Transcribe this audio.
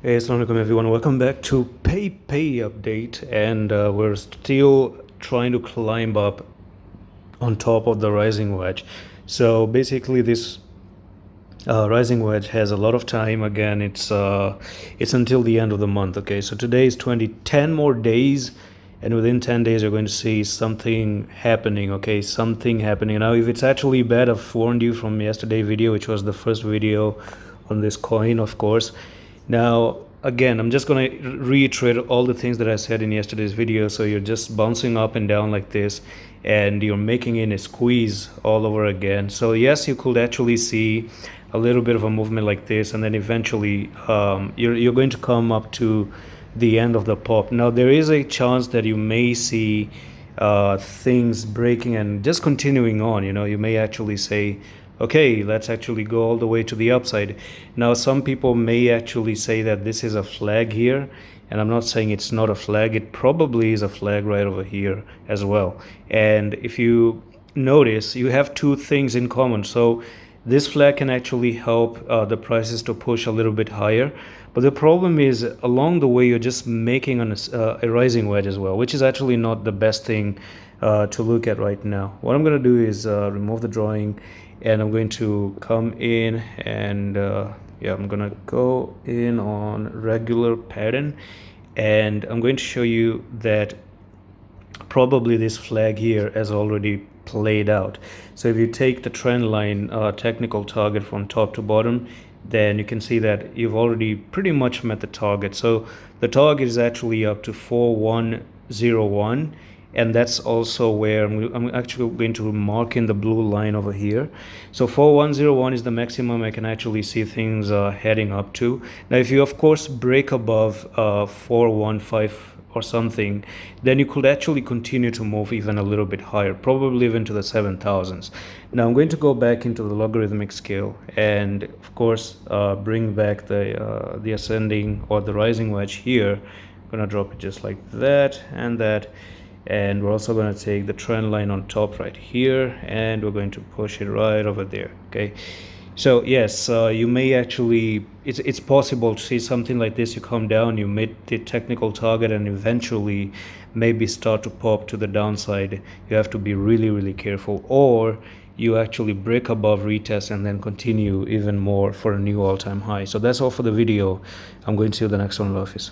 Hey, assalamu alaikum everyone. Welcome back to PEIPEI update, and we're still trying to climb up on top of the rising wedge. So basically, this rising wedge has a lot of time. Again, it's until the end of the month. Okay, so today is 10 more days, and within 10 days you're going to see something happening. Okay, something happening. Now, if it's actually bad, I've warned you from yesterday video, which was the first video on this coin, of course. Now, again, I'm just going to reiterate all the things that I said in yesterday's video. So you're just bouncing up and down like this, and you're making in a squeeze all over again. So yes, you could actually see a little bit of a movement like this, and then eventually you're going to come up to the end of the pop. Now, there is a chance that you may see things breaking and just continuing on. You may actually say, okay, let's actually go all the way to the upside. Now, some people may actually say that this is a flag here, and I'm not saying it's not a flag. It probably is a flag right over here as well. And if you notice, you have two things in common. So this flag can actually help the prices to push a little bit higher. But the problem is, along the way, you're just making a rising wedge as well, which is actually not the best thing to look at right now. What I'm going to do is remove the drawing, and I'm going to come in and yeah, I'm gonna go in on regular pattern, and I'm going to show you that probably this flag here has already played out. So if you take the trend line technical target from top to bottom, then you can see that you've already pretty much met the target. So the target is actually up to 4101, and that's also where I'm actually going to mark in the blue line over here. So 4101 is the maximum I can actually see things heading up to. Now, if you of course break above 415 or something, then you could actually continue to move even a little bit higher, probably even to the 7,000s. Now I'm going to go back into the logarithmic scale and of course bring back the ascending or the rising wedge here. I'm gonna drop it just like that and that, and we're also going to take the trend line on top right here, and we're going to push it right over there. Okay, so yes, you may actually, it's possible to see something like this. You come down, you meet the technical target, and eventually maybe start to pop to the downside. You have to be really careful, or you actually break above retest and then continue even more for a new all-time high. So that's all for the video. I'm going to see you the next one in the office.